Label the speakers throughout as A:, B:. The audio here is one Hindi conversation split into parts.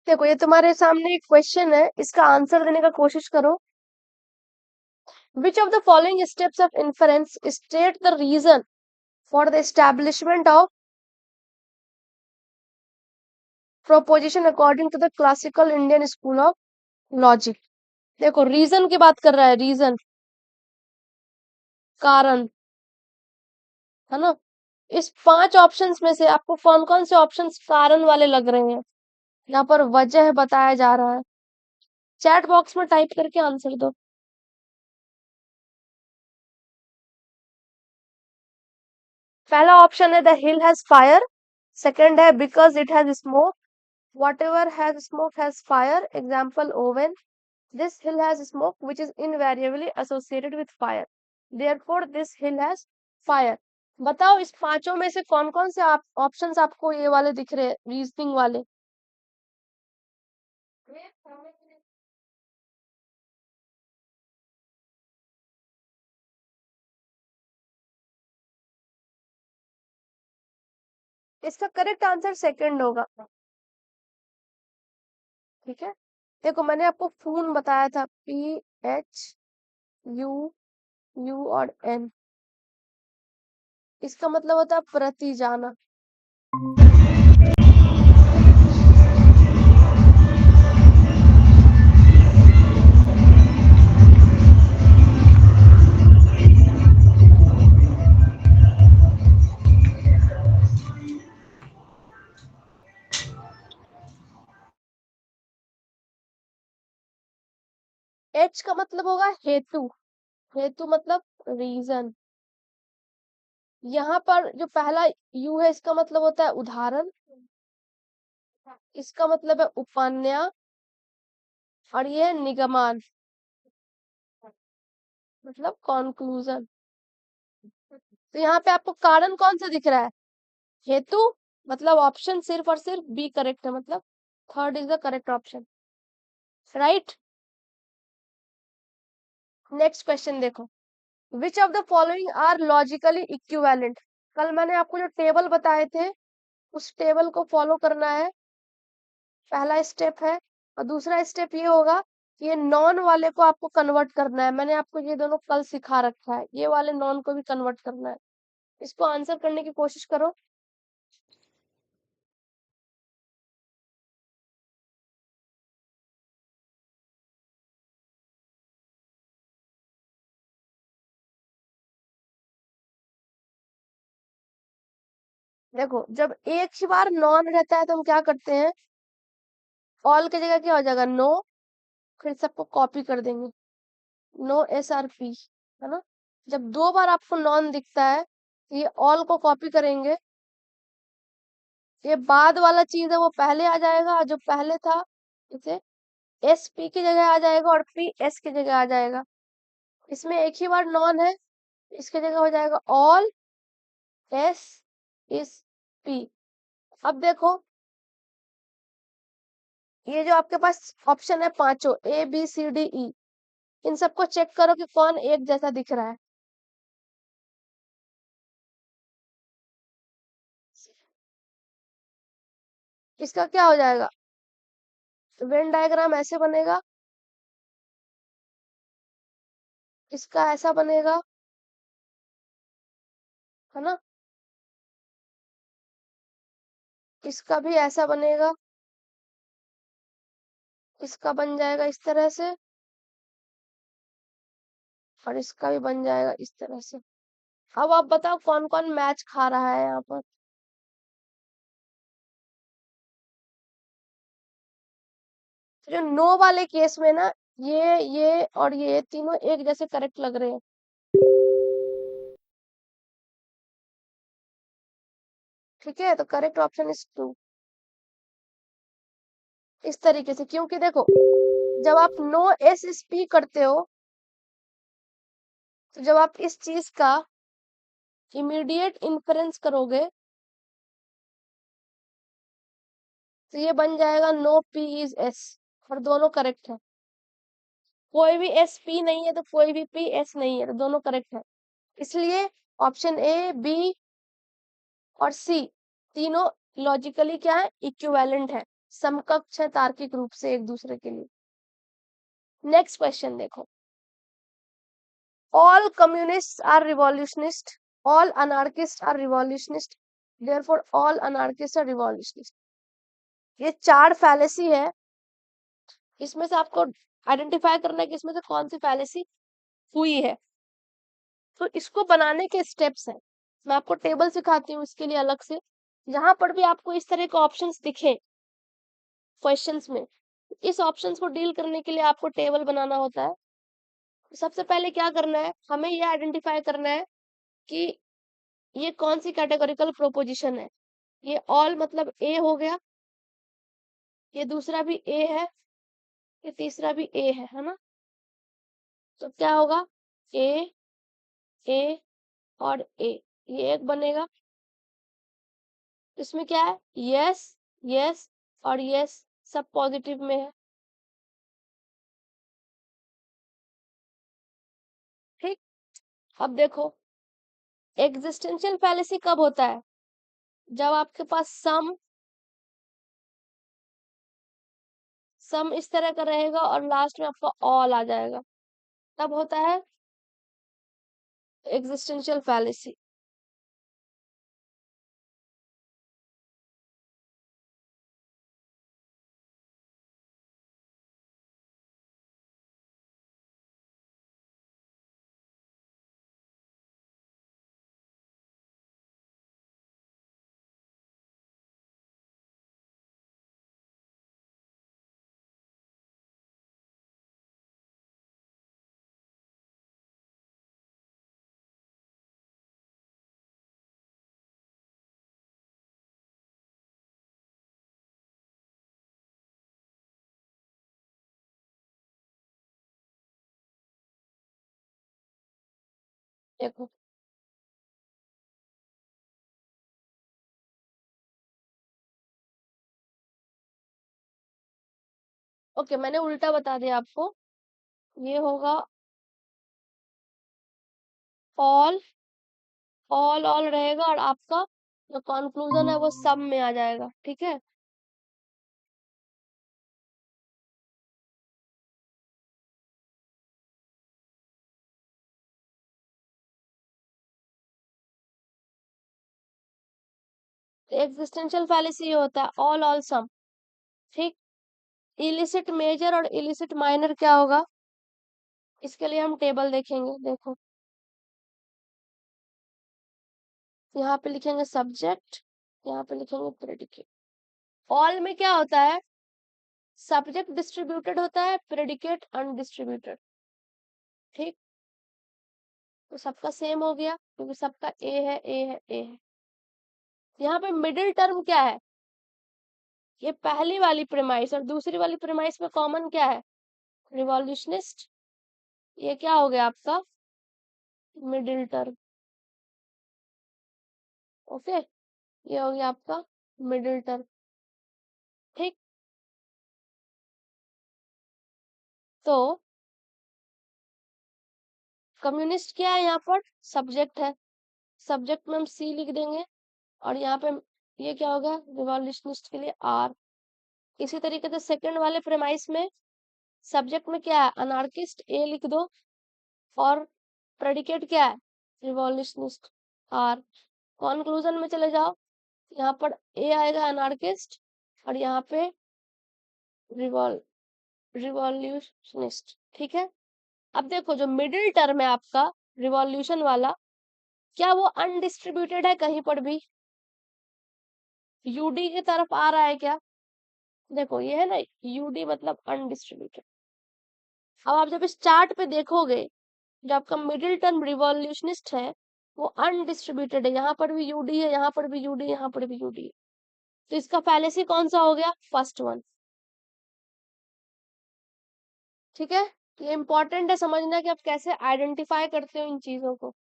A: देखो ये तुम्हारे सामने एक क्वेश्चन है, इसका आंसर देने का कोशिश करो। Which of the following steps of inference state the reason for the establishment of proposition according to the classical Indian school of logic? देखो रीजन की बात कर रहा है, रीजन कारण, है ना। इस 5 ऑप्शंस में से आपको कौन कौन से ऑप्शंस कारण वाले लग रहे हैं? यहाँ पर वजह बताया जा रहा है, चैट बॉक्स में टाइप करके आंसर दो। पहला ऑप्शन है the hill has fire, second है because it has smoke, whatever has smoke has fire, example oven. This hill has smoke which is invariably associated with fire, therefore this hill has fire. बताओ इस पांचों में से कौन कौन से आप ऑप्शंस आपको ये वाले दिख रहे हैं, रीजनिंग वाले? इसका करेक्ट आंसर सेकंड होगा, ठीक है। देखो मैंने आपको फून बताया था, PHU, U और N, इसका मतलब होता है प्रति जाना। H का मतलब होगा हेतु, हेतु मतलब रीजन। यहाँ पर जो पहला U है इसका मतलब होता है उदाहरण, इसका मतलब है उपन्यास, और ये है निगमान मतलब कंक्लूजन। तो यहाँ पे आपको कारण कौन सा दिख रहा है? हेतु, मतलब ऑप्शन सिर्फ और सिर्फ बी करेक्ट है, मतलब third is the correct option, right. Next question देखो, which of the following are logically equivalent? कल मैंने आपको जो टेबल बताए थे उस टेबल को फॉलो करना है, पहला स्टेप है। और दूसरा स्टेप ये होगा कि ये नॉन वाले को आपको कन्वर्ट करना है, मैंने आपको ये दोनों कल सिखा रखा है, ये वाले नॉन को भी कन्वर्ट करना है। इसको आंसर करने की कोशिश करो। देखो जब एक ही बार नॉन रहता है तो हम क्या करते हैं, ऑल की जगह क्या हो जाएगा, नो, फिर सबको कॉपी कर देंगे, नो SRP, है ना। जब 2 बार आपको नॉन दिखता है तो ये ऑल को कॉपी करेंगे, ये बाद वाला चीज है वो पहले आ जाएगा, और जो पहले था इसे SP की जगह आ जाएगा और PS की जगह आ जाएगा। इसमें एक ही बार नॉन है, इसकी जगह हो जाएगा ऑल S इस P। अब देखो ये जो आपके पास ऑप्शन है पांचों ABCDE, इन सबको चेक करो कि कौन एक जैसा दिख रहा है। इसका क्या हो जाएगा, वेन डायग्राम ऐसे बनेगा, इसका ऐसा बनेगा, है ना, इसका भी ऐसा बनेगा, इसका बन जाएगा इस तरह से, और इसका भी बन जाएगा इस तरह से। अब आप बताओ कौन कौन मैच खा रहा है यहाँ पर? तो जो नो वाले केस में ना, ये और ये तीनों एक जैसे करेक्ट लग रहे हैं, ठीक है। तो करेक्ट ऑप्शन इज 2, इस तरीके से। क्योंकि देखो जब आप नो SSP करते हो, तो जब आप इस चीज का इमीडिएट इन्फरेंस करोगे तो ये बन जाएगा नो P इज S, और दोनों करेक्ट है। कोई भी SP नहीं है तो कोई भी PS नहीं है, तो दोनों करेक्ट है। इसलिए ऑप्शन A, B और C तीनों लॉजिकली क्या है, इक्विवेलेंट है, समकक्ष है तार्किक रूप से एक दूसरे के लिए। नेक्स्ट क्वेश्चन देखो, all communists are revolutionist, all anarchists are revolutionist, therefore all anarchists are revolutionist। ये 4 फैलेसी है, इसमें से आपको आइडेंटिफाई करना है कि इसमें से कौन सी फैलेसी हुई है। तो इसको बनाने के स्टेप्स हैं, मैं आपको टेबल सिखाती हूँ इसके लिए अलग से। जहां पर भी आपको इस तरह के ऑप्शंस दिखे क्वेश्चंस में, इस ऑप्शंस को डील करने के लिए आपको टेबल बनाना होता है। सबसे पहले क्या करना है, हमें ये आइडेंटिफाई करना है कि ये कौन सी कैटेगोरिकल प्रोपोजिशन है। ये ऑल मतलब ए हो गया, ये दूसरा भी ए है, ये तीसरा भी ए है ना। तो क्या होगा, ए ए और ए, ये एक बनेगा। इसमें क्या है, यस यस और यस, सब पॉजिटिव में है। ठीक, अब देखो एग्जिस्टेंशियल फैलेसी कब होता है, जब आपके पास सम इस तरह का रहेगा और लास्ट में आपका ऑल आ जाएगा, तब होता है एग्जिस्टेंशियल फैलेसी। देखो ओके, मैंने उल्टा बता दिया आपको, ये होगा ऑल ऑल ऑल रहेगा और आपका जो कंक्लूजन है वो सम में आ जाएगा। ठीक है, एग्जिस्टेंशियल फैलेसी ये होता है ऑल ऑल सम। ठीक, इलिसिट मेजर और इलिसिट माइनर क्या होगा, इसके लिए हम टेबल देखेंगे। देखो यहाँ पे लिखेंगे सब्जेक्ट, यहाँ पे लिखेंगे प्रेडिकेट। ऑल में क्या होता है, सब्जेक्ट डिस्ट्रीब्यूटेड होता है, प्रेडिकेट अनडिस्ट्रीब्यूटेड। ठीक, तो सबका सेम हो गया क्योंकि सबका ए है ए है ए है। यहाँ पे मिडिल टर्म क्या है, ये पहली वाली प्रेमाइस और दूसरी वाली प्रेमाइस में कॉमन क्या है, रिवॉल्यूशनिस्ट। ये क्या हो गया आपका मिडिल टर्म। ओके, ये हो गया आपका मिडिल टर्म। ठीक, तो कम्युनिस्ट क्या है, यहाँ पर सब्जेक्ट है, सब्जेक्ट में हम सी लिख देंगे और यहाँ पे ये क्या होगा रिवॉल्यूशनिस्ट के लिए आर। इसी तरीके से सेकंड वाले प्रेमाइस में सब्जेक्ट में क्या है अनार्किस्ट, ए लिख दो और प्रेडिकेट क्या है रिवॉल्यूशनिस्ट, आर। कॉन्क्लूजन में चले जाओ, यहाँ पर ए आएगा अनार्किस्ट और यहाँ पे रिवॉल रिवॉल्यूशनिस्ट। ठीक है, अब देखो जो मिडिल टर्म है आपका रिवॉल्यूशन वाला, क्या वो अनडिस्ट्रीब्यूटेड है कहीं पर भी, यूडी की तरफ आ रहा है क्या। देखो ये है ना यूडी मतलब अनडिस्ट्रीब्यूटेड। अब आप जब इस चार्ट पे देखोगे, जो आपका मिडिल टर्म रिवॉल्यूशनिस्ट है वो अनडिस्ट्रीब्यूटेड है, यहाँ पर भी यूडी है, यहाँ पर भी यूडी, यहाँ पर भी यूडी है। तो इसका फैलेसी कौन सा हो गया, फर्स्ट वन। ठीक है, ये इंपॉर्टेंट है समझना कि आप कैसे आइडेंटिफाई करते हो इन चीजों को।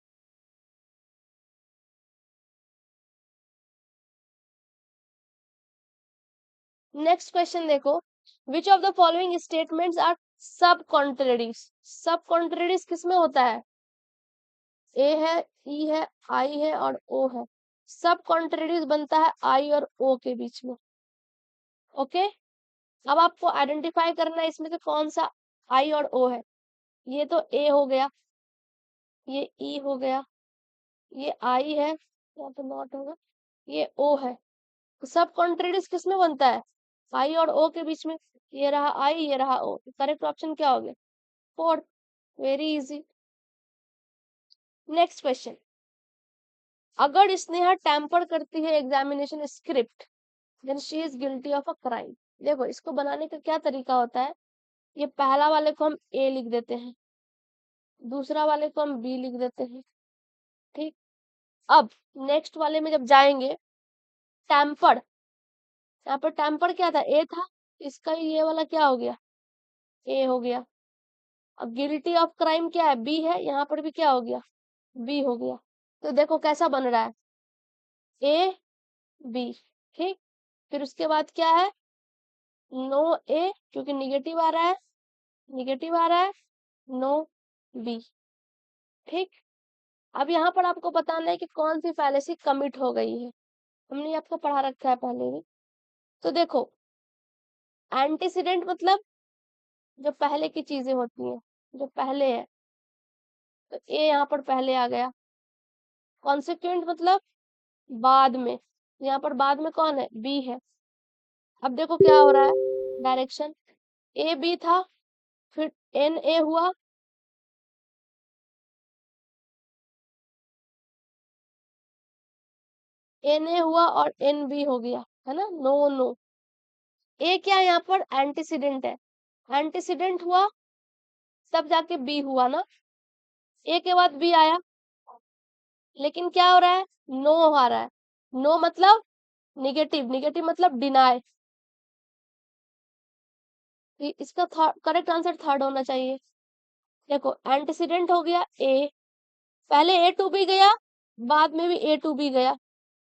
A: नेक्स्ट क्वेश्चन देखो, which of the following statements are subcontraries. सब कॉन्ट्रेडीज किसमें होता है, ए है, ई है, आई है और ओ है। सब कॉन्ट्रेडीज बनता है आई और ओ के बीच में। ओके, अब आपको आइडेंटिफाई करना है इसमें से कौन सा आई और ओ है। ये तो ए हो गया, ये ई हो गया, ये आई है या तो नॉट होगा, ये ओ है। तो सब कॉन्ट्रेडिक्ट किस में बनता है, आई और ओ के बीच में। ये रहा आई, ये रहा ओ, करेक्ट ऑप्शन क्या हो गया, fourth. Very easy. Next question, अगर स्नेहा टैम्पर करती है examination script then she is guilty of a crime. देखो इसको बनाने का क्या तरीका होता है, ये पहला वाले को हम ए लिख देते हैं, दूसरा वाले को हम बी लिख देते हैं, ठीक। अब नेक्स्ट वाले में जब जाएंगे, टैम्पर्ड, यहाँ पर टैम्पर्ड क्या था, ए था, इसका ये वाला क्या हो गया, ए हो गया। अब गिल्टी ऑफ क्राइम क्या है, बी है, यहाँ पर भी क्या हो गया, बी हो गया। तो देखो कैसा बन रहा है, ए बी, ठीक। फिर उसके बाद क्या है, नो ए क्योंकि निगेटिव आ रहा है, निगेटिव आ रहा है, नो बी, ठीक। अब यहाँ पर आपको बताना है कि कौन सी फैलेसी कमिट हो गई है, हमने ये आपको पढ़ा रखा है पहले भी। तो देखो एंटीसीडेंट मतलब जो पहले की चीजें होती हैं, जो पहले है, तो ए यहाँ पर पहले आ गया। कॉन्सिक्वेंट मतलब बाद में, यहाँ पर बाद में कौन है, बी है। अब देखो क्या हो रहा है, डायरेक्शन ए बी था, फिर एन ए हुआ, एन ए हुआ और एन बी हो गया, है ना, नो नो। ए क्या है यहाँ पर, एंटीसीडेंट है, एंटीसीडेंट हुआ तब जाके बी हुआ ना, ए के बाद बी आया, लेकिन क्या हो रहा है, नो आ रहा है। नो मतलब निगेटिव, निगेटिव मतलब डिनाई। इसका करेक्ट आंसर थर्ड होना चाहिए। देखो एंटीसीडेंट हो गया ए, पहले ए टू बी गया, बाद में भी ए टू बी गया,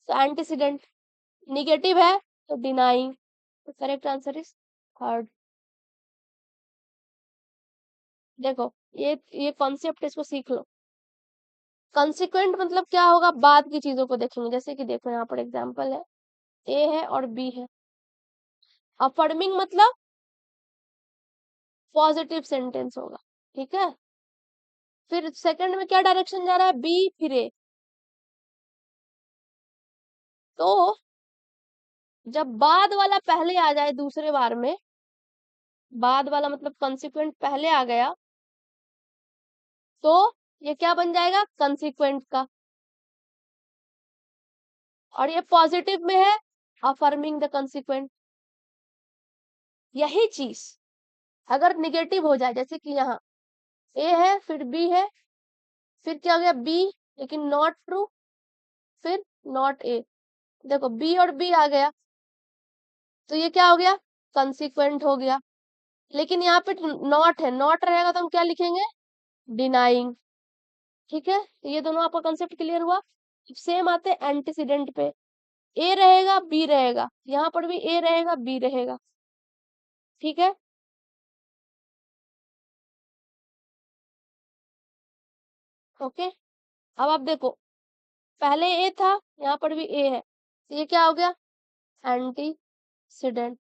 A: तो एंटीसीडेंट। निगेटिव है तो डिनाइंग, तो करेक्ट आंसर इज थर्ड। देखो ये कॉन्सेप्ट इसको सीख लो। कंसिक्वेंट मतलब क्या होगा, बाद की चीजों को देखेंगे, जैसे कि देखो यहाँ पर एग्जांपल है, ए है और बी है। अफर्मिंग मतलब पॉजिटिव सेंटेंस होगा, ठीक है। फिर सेकंड में क्या डायरेक्शन जा रहा है, बी फिर ए। तो जब बाद वाला पहले आ जाए दूसरे बार में, बाद वाला मतलब कंसिक्वेंट पहले आ गया, तो ये क्या बन जाएगा, कंसिक्वेंट का। और ये पॉजिटिव में है, अफर्मिंग द कंसिक्वेंट। यही चीज अगर निगेटिव हो जाए, जैसे कि यहाँ ए है फिर बी है, फिर क्या हो गया बी, लेकिन नॉट ट्रू, फिर नॉट ए। देखो बी और बी आ गया, तो ये क्या हो गया, कंसिक्वेंट हो गया। लेकिन यहाँ पे नॉट है, नॉट रहेगा तो हम क्या लिखेंगे, डिनाइंग, ठीक है। तो ये दोनों आपका कंसेप्ट क्लियर हुआ। सेम आते हैं एंटीसीडेंट पे, ए रहेगा बी रहेगा, यहाँ पर भी ए रहेगा बी रहेगा, ठीक है। ओके। अब आप देखो पहले ए था, यहाँ पर भी ए है, तो ये क्या हो गया, एंटीसीडेंट।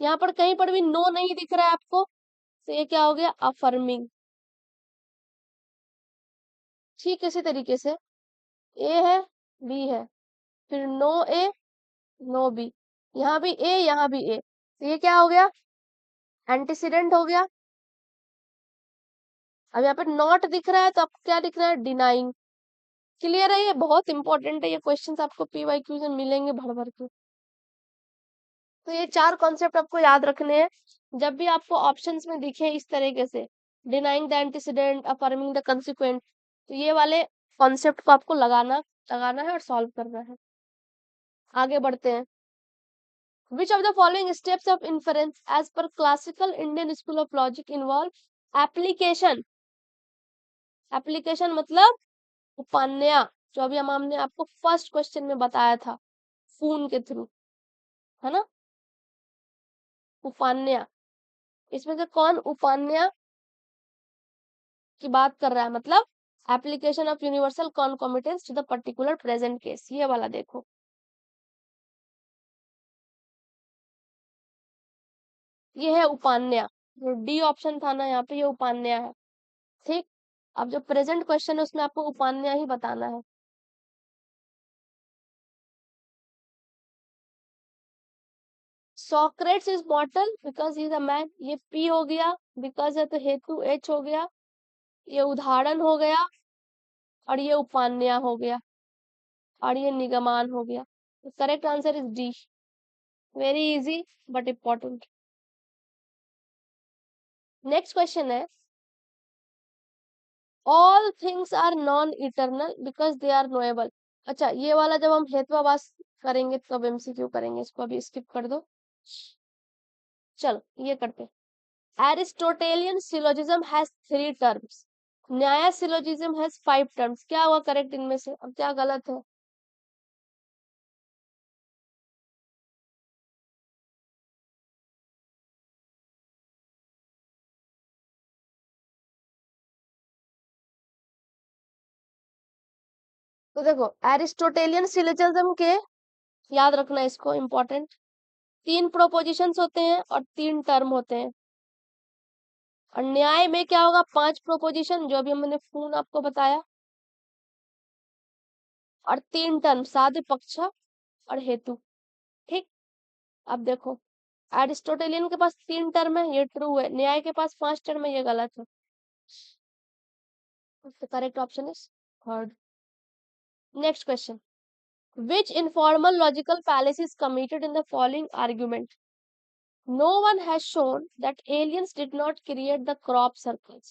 A: यहाँ पर कहीं पर भी नो नहीं दिख रहा है आपको, तो ये क्या हो गया, अफर्मिंग। ठीक इसी तरीके से ए है बी है, फिर नो ए नो बी, यहाँ भी ए यहाँ भी ए, तो ये क्या हो गया, एंटीसीडेंट हो गया। अब यहाँ पे नॉट दिख रहा है तो आपको क्या दिख रहा है, डिनाइंग। क्लियर है, ये बहुत इंपॉर्टेंट है, ये क्वेश्चंस आपको पीवाईक्यू में मिलेंगे भर भर के। तो ये चार कॉन्सेप्ट आपको याद रखने हैं, जब भी आपको ऑप्शंस में दिखे इस तरीके से, denying the antecedent, affirming the consequent, तो ये वाले कॉन्सेप्ट को आपको लगाना लगाना है और सॉल्व करना है। आगे बढ़ते हैं। Which of the following steps of inference as per classical Indian school of logic involve application? Application मतलब उपन्या, जो अभी हमने आपको फर्स्ट क्वेश्चन में बताया था, फोन के थ्रू, है ना, उपन्या। इसमें से कौन उपन्या की बात कर रहा है, मतलब application of universal concomitance to the particular present case, ये वाला देखो। ये है उपान्या, जो डी ऑप्शन था ना यहाँ पे, ये उपान्या है। ठीक, अब जो प्रेजेंट क्वेश्चन है उसमें आपको उपान्या ही बताना है। Socrates is मॉर्टल because he is a man, ये पी हो गया, बिकॉज है तो हेतु एच हो गया, ये उदाहरण हो गया, और ये उपान्या हो गया, और ये निगमान हो गया। Correct answer is D. Very easy but important. Next question है, all things are non eternal because they are knowable. अच्छा, ये वाला जब हम हेत्वाभास करेंगे तब एमसीक्यू करेंगे, इसको अभी स्किप कर दो। चलो ये करते हैं। एरिस्टोटेलियन सिलोजिज्म हैज 3 टर्म्स, न्याय सिलोजिज्म हैज 5 टर्म्स। क्या हुआ करेक्ट इनमें से, अब क्या गलत है? तो देखो, एरिस्टोटेलियन सिलोजिज्म के, याद रखना इसको, इम्पोर्टेंट, 3 प्रोपोजिशंस होते हैं और 3 टर्म होते हैं। और न्याय में क्या होगा, 5 प्रोपोजिशन, जो अभी हमने फोन आपको बताया, और 3 टर्म, साध्य, पक्ष और हेतु। ठीक, अब देखो, एरिस्टोटेलियन के पास 3 टर्म है, ये ट्रू है। न्याय के पास 5 टर्म है, ये गलत है। Correct option is third. Next question, which informal logical fallacy is committed in the following argument? No one has shown that aliens did not create the crop circles.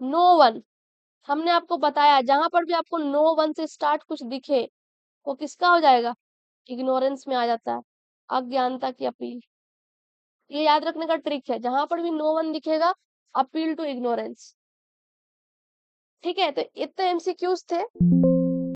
A: No one, हमने आपको बताया जहां पर भी आपको नो वन से स्टार्ट कुछ दिखे, वो किसका हो जाएगा, इग्नोरेंस में आ जाता है, अज्ञानता की अपील। ये याद रखने का ट्रिक है, जहां पर भी नो वन दिखेगा, अपील टू इग्नोरेंस। ठीक है, तो इतने एमसीक्यूज थे।